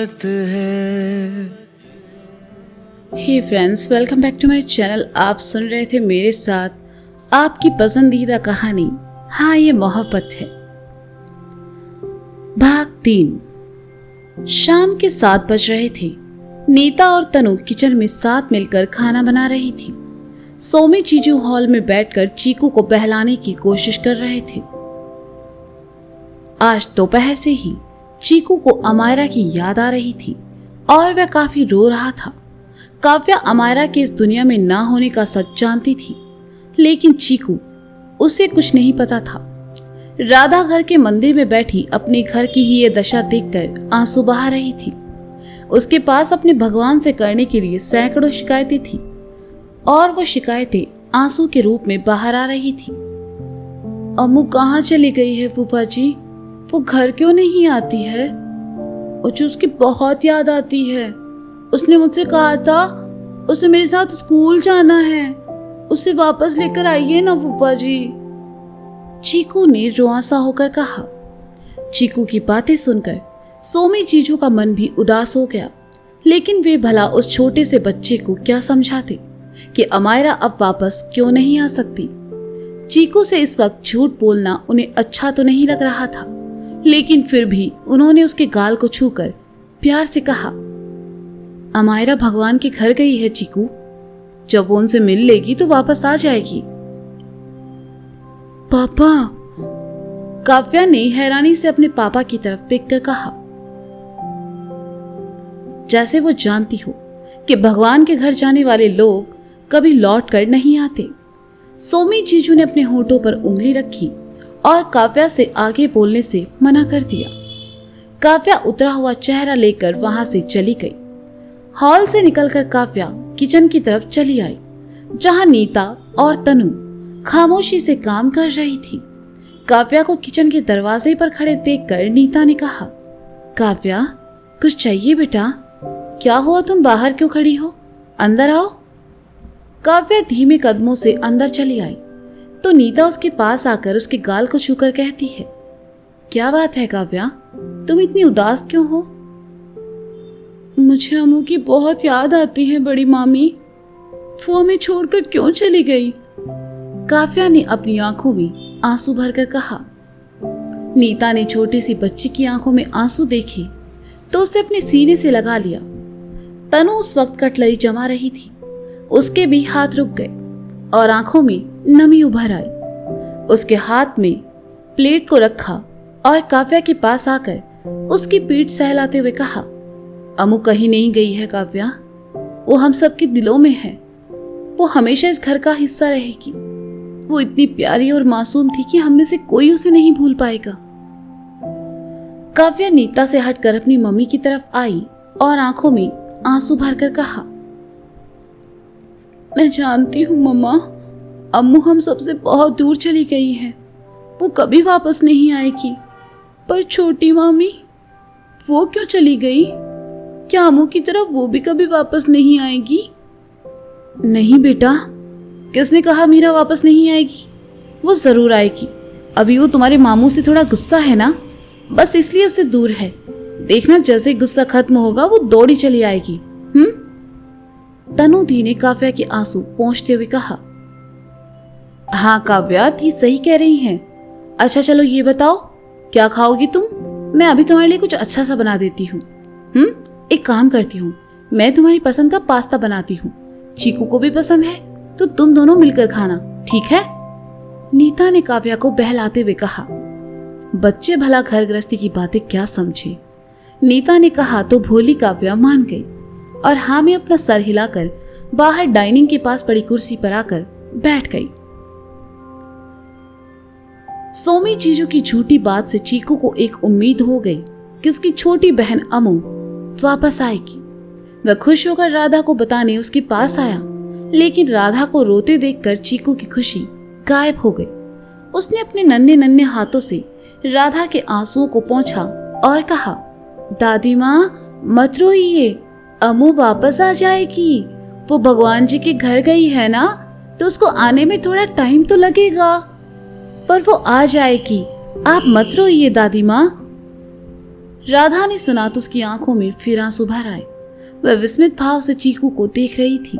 मोहब्बत है। Hey friends, welcome back to my channel. आप सुन रहे थे मेरे साथ आपकी पसंदीदा कहानी हाँ ये मोहब्बत है, भाग 3। शाम के 7 बज रहे थे। नीता और तनु किचन में साथ मिलकर खाना बना रही थी। सोमी चीजू हॉल में बैठकर चीकू को बहलाने की कोशिश कर रहे थे। आज दोपहर से ही चीकू को अमायरा की याद आ रही थी और वह काफी रो रहा था। काव्या अमायरा के इस दुनिया में ना होने का सच जानती थी, लेकिन चीकू, उसे कुछ नहीं पता था। राधा घर के मंदिर में बैठी अपने घर की ही ये दशा देखकर आंसू बहा रही थी। उसके पास अपने भगवान से करने के लिए सैकड़ों शिकायतें थी और वो शिकायतें आंसू के रूप में बाहर आ रही थी। अम्मू कहाँ चली गई है फूफा जी? वो घर क्यों नहीं आती है? मुझे उसकी बहुत याद आती है। उसने मुझसे कहा था उसे मेरे साथ स्कूल जाना है। उसे वापस लेकर आइए ना फूफा जी। चीकू ने रुआंसा होकर कहा। चीकू की बातें सुनकर सोमी जीजू का मन भी उदास हो गया, लेकिन वे भला उस छोटे से बच्चे को क्या समझाते कि अमायरा अब वापस क्यों नहीं आ सकती। चीकू से इस वक्त झूठ बोलना उन्हें अच्छा तो नहीं लग रहा था, लेकिन फिर भी उन्होंने उसके गाल को छूकर प्यार से कहा, अमायरा भगवान के घर गई है चीकू। जब वो उनसे मिल लेगी तो वापस आ जाएगी। पापा, काव्या ने हैरानी से अपने पापा की तरफ देखकर कहा, जैसे वो जानती हो कि भगवान के घर जाने वाले लोग कभी लौट कर नहीं आते। सोमी जीजू ने अपने होठों पर उंगली रखी और काव्या से आगे बोलने से मना कर दिया। काव्या उतरा हुआ चेहरा लेकर वहां से चली गई। हॉल से निकलकर काव्या किचन की तरफ चली आई, जहां नीता और तनु खामोशी से काम कर रही थी। काव्या को किचन के दरवाजे पर खड़े देखकर नीता ने कहा, काव्या, कुछ चाहिए बेटा? क्या हुआ, तुम बाहर क्यों खड़ी हो? अंदर आओ। काव्या धीमे कदमों से अंदर चली आई तो नीता उसके पास आकर उसके गाल को छूकर कहती है, क्या बात है काव्या, तुम इतनी उदास क्यों हो? मुझे अम्मू की बहुत याद आती है बड़ी मामी। वो हमें छोड़कर क्यों चली गई? काव्या ने अपनी आंखों में आंसू भरकर कहा। नीता ने छोटी सी बच्ची की आंखों में आंसू देखे तो उसे अपने सीने से लगा लिया। तनु उस वक्त कटलरी जमा रही थी। उसके भी हाथ रुक गए और आंखों में नमी उभर आई। उसके हाथ में प्लेट को रखा और काव्या के पास आकर उसकी पीठ सहलाते हुए कहा, अम्मू कहीं नहीं गई है काव्या, वो हम सबके दिलों में है। वो हमेशा इस घर का हिस्सा रहेगी। वो इतनी प्यारी और मासूम थी कि हम में से कोई उसे नहीं भूल पाएगा। काव्या नीता से हटकर अपनी मम्मी की तरफ आई और आंखों में आंसू भरकर कहा, मैं जानती हूँ मम्मा, अम्मू हम सबसे बहुत दूर चली गई है। वो कभी वापस नहीं आएगी। पर छोटी मामी, वो क्यों चली गई? क्या अम्मू की तरफ वो भी कभी वापस नहीं आएगी? नहीं बेटा, किसने कहा मीरा वापस नहीं आएगी? वो जरूर आएगी। अभी वो तुम्हारे मामू से थोड़ा गुस्सा है ना, बस इसलिए उससे दूर है। देखना, जैसे गुस्सा खत्म होगा वो दौड़ी चली आएगी। तनु दी ने काव्या के आंसू पोंछते हुए कहा, हाँ काव्या दी सही कह रही हैं। अच्छा चलो ये बताओ, क्या खाओगी तुम? मैं अभी तुम्हारे लिए कुछ अच्छा सा बना देती हूँ। एक काम करती हूँ, मैं तुम्हारी पसंद का पास्ता बनाती हूँ। चीकू को भी पसंद है तो तुम दोनों मिलकर खाना, ठीक है? नीता ने काव्या को बहलाते हुए कहा। बच्चे भला घर गृहस्थी की बातें क्या समझे। नीता ने कहा तो भोली काव्या मान गई और हाँ में अपना सर हिलाकर बाहर डाइनिंग के पास पड़ी कुर्सी पर आकर बैठ गई। सोमी जीजू की झूठी बात से चीकू को एक उम्मीद हो गई कि उसकी छोटी बहन अमू वापस आएगी। वह खुश होकर राधा को बताने उसके पास आया, लेकिन राधा को रोते देखकर चीकू की खुशी गायब हो गई। उसने अपने नन्हे नन्हे हाथों से राधा के आंसुओं को पोंछा और कहा, दादी माँ मत रोइए, अमू वापस आ जाएगी। वो भगवान जी के घर गई है ना, तो उसको आने में थोड़ा टाइम तो लगेगा, पर वो आ जाएगी। आप मत रोइए दादी माँ। राधा ने सुना तो उसकी आंखों में फिर आंसू भर आए। वह विस्मित भाव से चीकू को देख रही थी।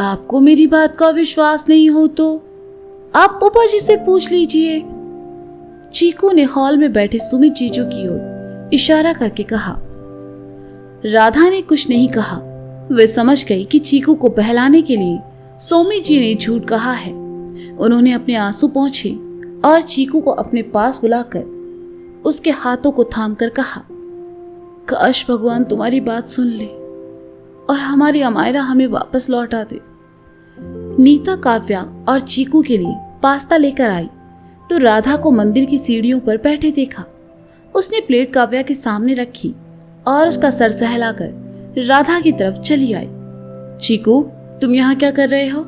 आपको मेरी बात का विश्वास नहीं हो तो आप पापा जी से पूछ लीजिए। चीकू ने हॉल में बैठे सुमित जीजू की ओर इशारा करके कहा। राधा ने कुछ नहीं कहा। वे समझ गई कि चीकू को बहलाने के लिए सोमी जी ने झूठ कहा है। उन्होंने अपने आंसू पोंछे और चीकू को अपने पास बुलाकर उसके हाथों को थामकर कहा, काश भगवान तुम्हारी बात सुन ले और हमारी अमायरा हमें वापस लौटा दे। नीता काव्या और चीकू के लिए पास्ता लेकर आई तो राधा को मंदिर की सीढ़ियों पर बैठे देखा। उसने प्लेट काव्या के सामने रखी और उसका सर सहलाकर राधा की तरफ चली आई। चीकू, तुम यहाँ क्या कर रहे हो?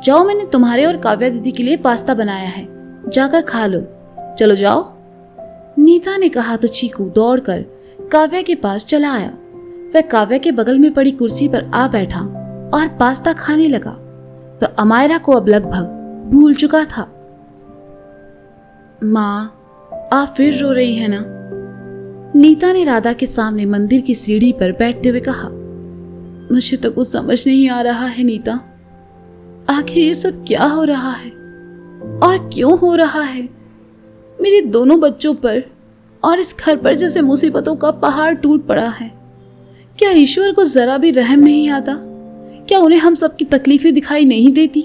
जाओ, मैंने तुम्हारे और काव्या दीदी के लिए पास्ता बनाया है, जाकर खा लो। चलो जाओ। नीता ने कहा तो चीकू दौड़कर काव्या के पास चला आया। वह काव्या के बगल में पड़ी कुर्सी पर आ बैठा और पास्ता खाने लगा। वह अमायरा को अब लगभग भूल चुका था। माँ, आप फिर रो रही है ना? नीता ने राधा के सामने मंदिर की सीढ़ी पर बैठते हुए कहा। मुझे तो कुछ समझ नहीं आ रहा है नीता, आखिर ये सब क्या हो रहा है और क्यों हो रहा है? मेरे दोनों बच्चों पर और इस घर पर जैसे मुसीबतों का पहाड़ टूट पड़ा है। क्या ईश्वर को जरा भी रहम नहीं आता? क्या उन्हें हम सबकी तकलीफें दिखाई नहीं देती?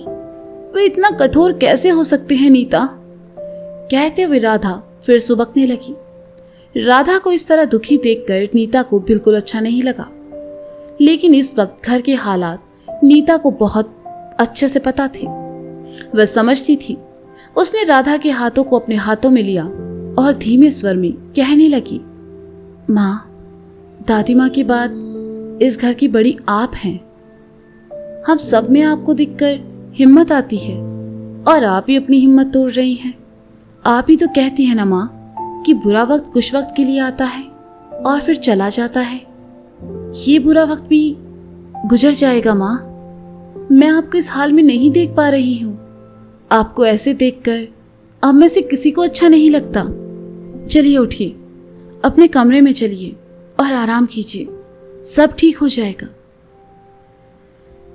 वे इतना कठोर कैसे हो सकते हैं नीता? कहते हुए राधा फिर सुबकने लगी। राधा को इस तरह दुखी देखकर नीता को बिल्कुल अच्छा नहीं लगा, लेकिन इस वक्त घर के हालात नीता को बहुत अच्छे से पता थे। वह समझती थी। उसने राधा के हाथों को अपने हाथों में लिया और धीमे स्वर में कहने लगी, माँ, दादी माँ के बाद इस घर की बड़ी आप हैं। हम सब में आपको देखकर हिम्मत आती है और आप ही अपनी हिम्मत तोड़ रही हैं। आप ही तो कहती हैं ना माँ कि बुरा वक्त कुछ वक्त के लिए आता है और फिर चला जाता है। ये बुरा वक्त भी गुजर जाएगा माँ। मैं आपको इस हाल में नहीं देख पा रही हूँ। आपको ऐसे देखकर अब में से किसी को अच्छा नहीं लगता। चलिए उठिए, अपने कमरे में चलिए और आराम कीजिए, सब ठीक हो जाएगा।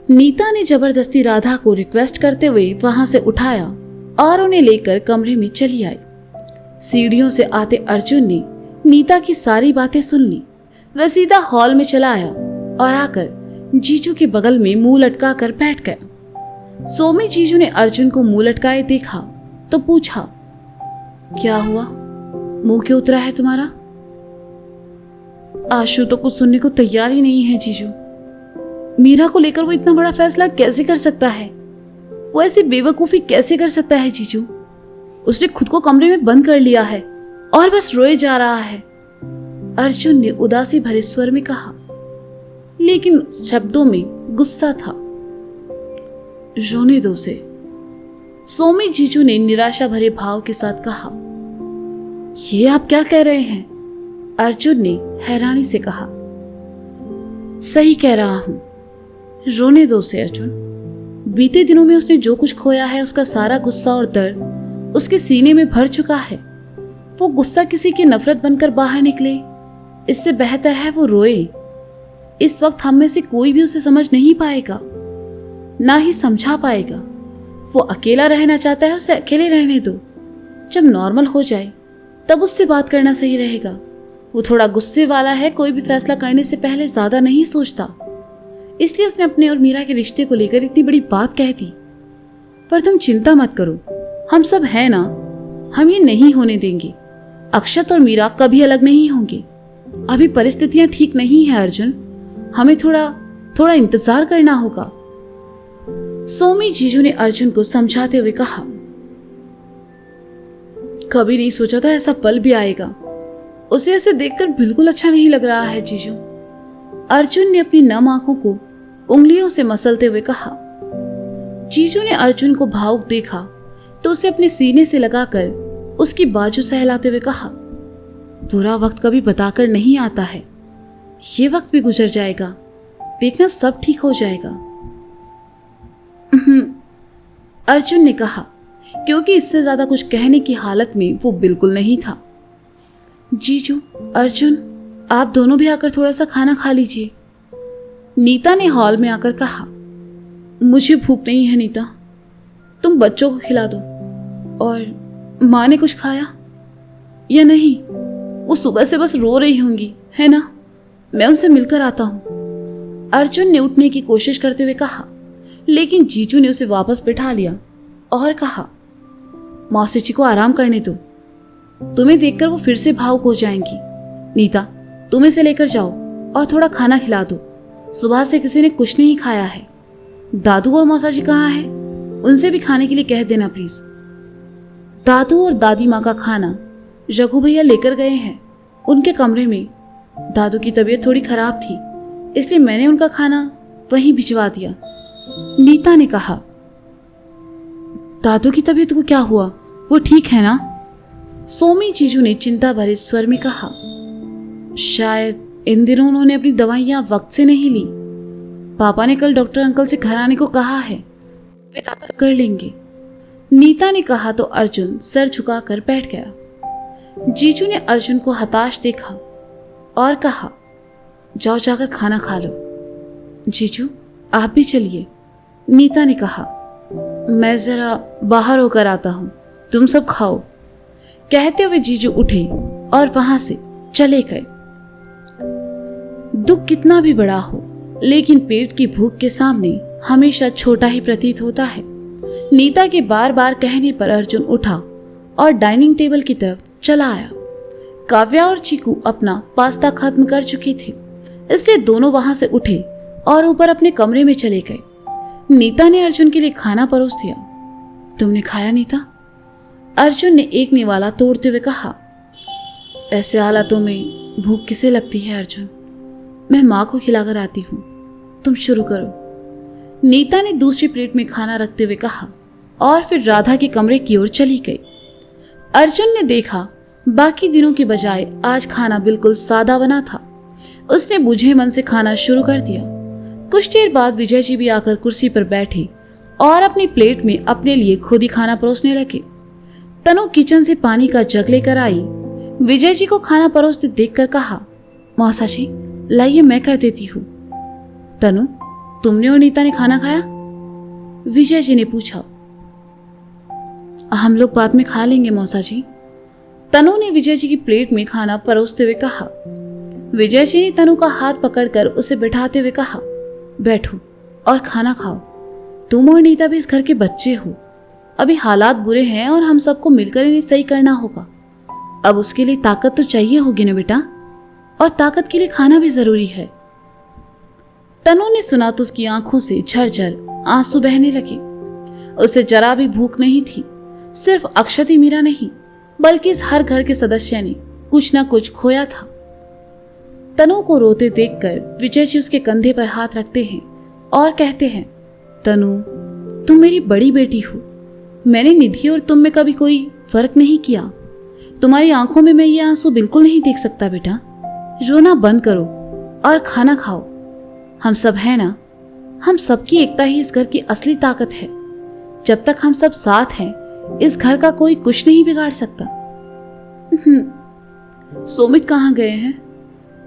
नीता ने जबरदस्ती राधा को रिक्वेस्ट करते हुए वहां से उठाया और उन्हें लेकर कमरे में चली आई। सीढ़ियों से आते अर्जुन ने नीता की सारी बातें सुन ली। वह सीधा हॉल में चला आया और आकर जीजू के बगल में मुंह लटका कर बैठ गया। सोमी जीजू ने अर्जुन को मुंह लटकाए देखा तो पूछा, क्या हुआ? मुंह क्यों उतरा है तुम्हारा? आशु तो कुछ सुनने को तैयार ही नहीं है जीजू। मीरा को लेकर वो इतना बड़ा फैसला कैसे कर सकता है? वो ऐसी बेवकूफी कैसे कर सकता है जीजू? उसने खुद को कमरे में बंद कर लिया है और बस रोए जा रहा है। अर्जुन ने उदासी भरे स्वर में कहा, लेकिन शब्दों में गुस्सा था। रोने दो उसे, सोमी जीजू ने निराशा भरे भाव के साथ कहा। ये आप क्या कह रहे हैं? अर्जुन ने हैरानी से कहा। सही कह रहा हूं, रोने दो उसे अर्जुन। बीते दिनों में उसने जो कुछ खोया है उसका सारा गुस्सा और दर्द उसके सीने में भर चुका है। वो गुस्सा किसी की नफरत बनकर बाहर निकले, इससे बेहतर है वो रोए। इस वक्त हम में से कोई भी उसे समझ नहीं पाएगा, ना ही समझा पाएगा। वो अकेला रहना चाहता है, उसे अकेले रहने दो। जब नॉर्मल हो जाए तब उससे बात करना सही रहेगा। वो थोड़ा गुस्से वाला है, कोई भी फैसला करने से पहले ज्यादा नहीं सोचता, इसलिए उसने अपने और मीरा के रिश्ते को लेकर इतनी बड़ी बात कह दी। पर तुम चिंता मत करो, हम सब हैं ना, हम ये नहीं होने देंगे। अक्षत और मीरा कभी अलग नहीं होंगे। अभी परिस्थितियां ठीक नहीं है अर्जुन, हमें थोड़ा इंतजार करना होगा। सोमी जीजू ने अर्जुन को समझाते हुए कहा। कभी नहीं सोचा था ऐसा पल भी आएगा। उसे ऐसे देखकर बिल्कुल अच्छा नहीं लग रहा है जीजू। अर्जुन ने अपनी नम आंखों को उंगलियों से मसलते हुए कहा। जीजू ने अर्जुन को भावुक देखा तो उसे अपने सीने से लगाकर उसकी बाजू सहलाते हुए कहा, बुरा वक्त कभी बताकर नहीं आता है, ये वक्त भी गुजर जाएगा, देखना सब ठीक हो जाएगा। अर्जुन ने कहा, क्योंकि इससे ज्यादा कुछ कहने की हालत में वो बिल्कुल नहीं था। जीजू, अर्जुन, आप दोनों भी आकर थोड़ा सा खाना खा लीजिए। नीता ने हॉल में आकर कहा। मुझे भूख नहीं है नीता, तुम बच्चों को खिला दो। और माँ ने कुछ खाया या नहीं? वो सुबह से बस रो रही होंगी, है ना? मैं उनसे मिलकर आता हूँ। अर्जुन ने उठने की कोशिश करते हुए कहा, लेकिन जीजू ने उसे वापस बिठा लिया और कहा, मौसी जी को आराम करने दो, तुम्हें देखकर वो फिर से भावुक हो जाएंगी। नीता, तुम इसे लेकर जाओ और थोड़ा खाना खिला दो। सुबह से किसी ने कुछ नहीं खाया है। दादू और मौसा जी कहाँ है? उनसे भी खाने के लिए कह देना प्लीज। दादू और दादी माँ का खाना रघु भैया लेकर गए हैं उनके कमरे में। दादू की तबीयत थोड़ी खराब थी, इसलिए मैंने उनका खाना वहीं भिजवा दिया। नीता ने कहा। दादू की तबीयत को क्या हुआ? वो ठीक है ना? सोमी जीजू ने चिंता भरे स्वर में कहा। शायद इन दिनों उन्होंने अपनी दवाइयां वक्त से नहीं ली। पापा ने कल डॉक्टर अंकल से घर आने को कहा है, वे ताकत कर लेंगे। नीता ने कहा तो अर्जुन सर झुकाकर बैठ गया। जीजू ने अर्जुन को हताश देखा और कहा, जाओ जाकर खाना खा लो। जीजू, आप भी चलिए। नीता ने कहा, मैं जरा बाहर होकर आता हूं, तुम सब खाओ। कहते हुए जीजू उठे और वहां से चले गए। दुख कितना भी बड़ा हो, लेकिन पेट की भूख के सामने हमेशा छोटा ही प्रतीत होता है। नीता के बार बार कहने पर अर्जुन उठा और डाइनिंग टेबल की तरफ चला आया। काव्या और चीकू अपना पास्ता खत्म कर चुके थे, इसलिए दोनों वहां से उठे और ऊपर अपने कमरे में चले गए। नीता ने अर्जुन के लिए खाना परोस दिया। तुमने खाया नीता? अर्जुन ने एक निवाला तोड़ते हुए कहा। ऐसे हालातों में भूख किसे लगती है अर्जुन? मैं माँ को खिलाकर आती हूँ, तुम शुरू करो। नीता ने दूसरी प्लेट में खाना रखते हुए कहा और फिर राधा के कमरे की ओर चली गई। अर्जुन ने देखा बाकी दिनों के बजाय आज खाना बिल्कुल सादा बना था। उसने बुझे मन से खाना शुरू कर दिया। कुछ देर बाद विजय जी भी आकर कुर्सी पर बैठे और अपनी प्लेट में अपने लिए खुद ही खाना परोसने लगे। तनु किचन से पानी का जग लेकर आई। विजय जी को खाना परोसते देखकर कहा, मौसा जी लाइए मैं कर देती हूँ। तनु, तुमने और नीता ने खाना खाया? विजय जी ने पूछा। हम लोग बाद में खा लेंगे मौसा जी। तनु ने विजय जी की प्लेट में खाना परोसते हुए कहा। विजय जी ने तनु का हाथ पकड़कर उसे बिठाते हुए कहा, बैठो और खाना खाओ। तुम और नीता भी इस घर के बच्चे हो। अभी हालात बुरे हैं और हम सबको मिलकर इन्हें सही करना होगा। अब उसके लिए ताकत तो चाहिए होगी ना बेटा, और ताकत के लिए खाना भी जरूरी है। तनु ने सुना तो उसकी आंखों से झरझर आंसू बहने लगे। उसे जरा भी भूख नहीं थी। सिर्फ अक्षत ही मीरा नहीं, बल्कि इस हर घर के सदस्य ने कुछ ना कुछ खोया था। तनु को रोते देखकर विजय जी उसके कंधे पर हाथ रखते हैं और कहते हैं, तनु, तुम मेरी बड़ी बेटी हो। मैंने निधि और तुम में कभी कोई फर्क नहीं किया। तुम्हारी आंखों में मैं ये आंसू बिल्कुल नहीं देख सकता बेटा। रोना बंद करो और खाना खाओ। हम सब हैं ना, हम सबकी एकता ही इस घर की असली ताकत है। जब तक हम सब साथ हैं, इस घर का कोई कुछ नहीं बिगाड़ सकता। सोमित कहाँ गए हैं?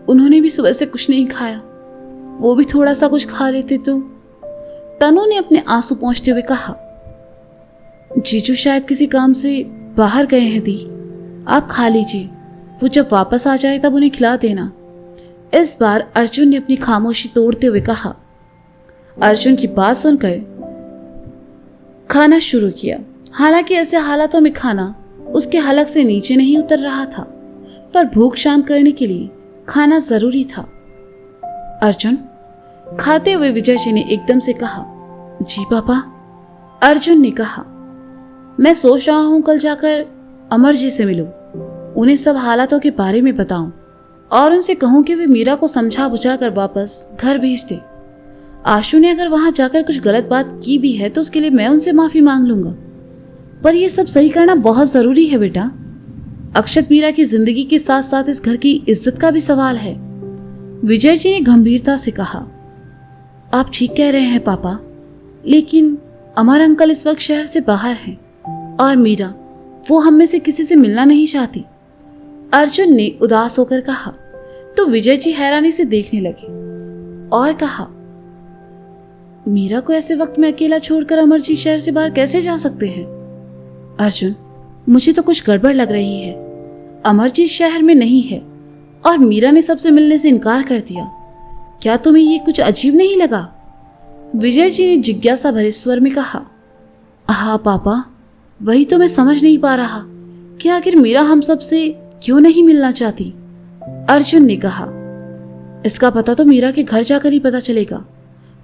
उन्होंने भी सुबह से कुछ नहीं खाया। वो भी थोड़ा सा कुछ खा लेते तो। तनु ने अपने आंसू पोंछते हुए कहा। जीजू शायद किसी काम से बाहर गए हैं दी, आप खा लीजिए। वो जब वापस आ जाए तब उन्हें खिला देना। इस बार अर्जुन ने अपनी खामोशी तोड़ते हुए कहा। अर्जुन की बात सुनकर खाना शुरू किया। हालांकि ऐसे हालातों में खाना उसके हलक से नीचे नहीं उतर रहा था, पर भूख शांत करने के लिए खाना जरूरी था। अर्जुन, खाते हुए विजय जी ने एकदम से कहा। जी पापा। अर्जुन ने कहा, मैं सोच रहा हूं कल जाकर अमर जी से मिलूं, उन्हें सब हालातों के बारे में बताऊं और उनसे कहूं कि वे मीरा को समझा बुझा कर वापस घर भेज दे। आशु ने अगर वहां जाकर कुछ गलत बात की भी है तो उसके लिए मैं उनसे माफी मांग लूंगा, पर यह सब सही करना बहुत जरूरी है बेटा। अक्षत मीरा की जिंदगी के साथ साथ इस घर की इज्जत का भी सवाल है। विजय जी ने गंभीरता से कहा। आप ठीक कह रहे हैं पापा, लेकिन अमर अंकल इस वक्त शहर से बाहर हैं और मीरा, वो हम में से किसी से मिलना नहीं चाहती। अर्जुन ने उदास होकर कहा। तो विजय जी हैरानी से देखने लगे और कहा, मीरा को ऐसे वक्त में अकेला छोड़कर अमरजीत शहर से बाहर कैसे जा सकते हैं? अर्जुन, मुझे तो कुछ गड़बड़ लग रही है। अमरजीत शहर में नहीं है और मीरा ने सबसे मिलने से इनकार कर दिया। क्या तुम्हें ये कुछ अजीब नहीं लगा? विजय जी ने जिज्ञासा भरे स्वर में कहा। हाँ पापा, वही तो मैं समझ नहीं पा रहा कि आखिर मीरा हम सब से क्यों नहीं मिलना चाहती। अर्जुन ने कहा, इसका पता तो मीरा के घर जाकर ही पता चलेगा।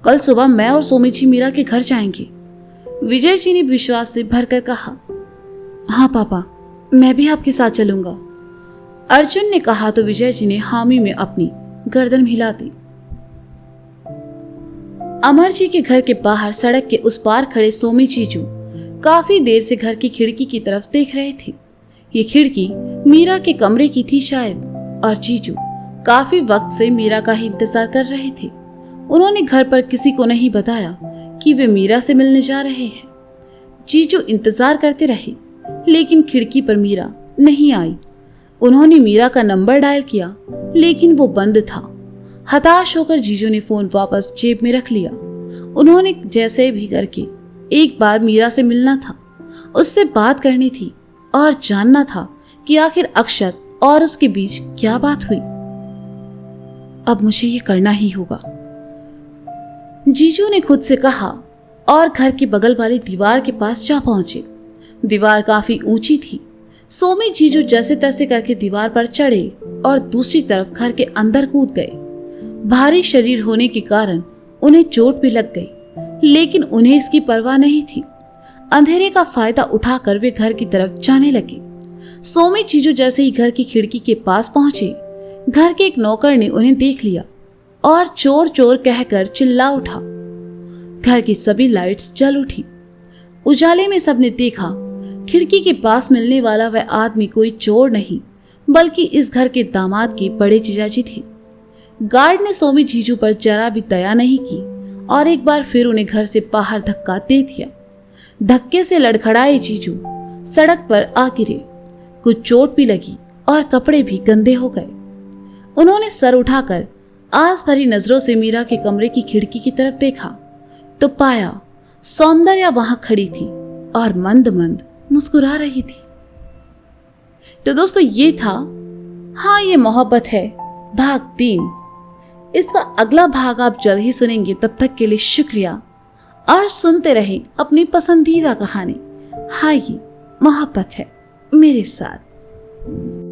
कल सुबह मैं और सोमी मीरा के घर जाएंगे। विजय जी ने विश्वास से भरकर कहा। हाँ पापा, मैं भी आपके साथ चलूंगा। अर्जुन ने कहा तो विजय जी ने हामी में अपनी गर्दन हिला दी। अमर जी के घर के बाहर सड़क के उस पार खड़े सोमी जीजू काफी देर से घर की खिड़की की तरफ देख रहे थे। ये खिड़की मीरा के कमरे की थी शायद, और जीजू काफी वक्त से मीरा का ही इंतजार कर रहे थे। उन्होंने घर पर किसी को नहीं बताया कि वे मीरा से मिलने जा रहे हैं। जीजू इंतजार करते रहे, लेकिन खिड़की पर मीरा नहीं आई। उन्होंने मीरा का नंबर डायल किया, लेकिन वो बंद था। हताश होकर जीजू ने फोन वापस जेब में रख लिया। उन्होंने जैसे भी करके एक बार मीरा से मिलना था, उससे बात करनी थी और जानना था कि आखिर अक्षत और उसके बीच क्या बात हुई। अब मुझे ये करना ही होगा, जीजू ने खुद से कहा और घर के बगल वाली दीवार के पास जा पहुंचे। दीवार काफी ऊंची थी। सोमी जीजू जैसे तैसे करके दीवार पर चढ़े और दूसरी तरफ घर के अंदर कूद गए। भारी शरीर होने के कारण उन्हें चोट भी लग गई, लेकिन उन्हें इसकी परवाह नहीं थी। अंधेरे का फायदा उठाकर वे घर की तरफ जाने लगे। सोमी जीजू जैसे ही घर की खिड़की के पास पहुंचे, घर के एक नौकर ने उन्हें देख लिया और चोर चोर कहकर चिल्ला उठा। घर की सभी लाइट्स जल उठी। उजाले में सबने देखा खिड़की के पास मिलने वाला वह आदमी कोई चोर नहीं, बल्कि इस घर के दामाद के बड़े जीजाजी थे। गार्ड ने सोमी जीजू पर जरा भी दया नहीं की और एक बार फिर उन्हें घर से बाहर धक्का दे दिया। धक्के से लड़खड़ाए जीजू सड़क पर आ गिरे। कुछ चोट भी लगी और कपड़े भी गंदे हो गए। उन्होंने सर उठाकर आस भरी नजरों से मीरा के कमरे की खिड़की की तरफ देखा तो पाया सौंदर्या वहां खड़ी थी और मंद मंद मुस्कुरा रही थी। तो दोस्तों ये था हाँ ये मोहब्बत है भाग 3। इसका अगला भाग आप जल्द ही सुनेंगे। तब तक के लिए शुक्रिया और सुनते रहें अपनी पसंदीदा कहानी हाँ ये मोहब्बत है मेरे साथ।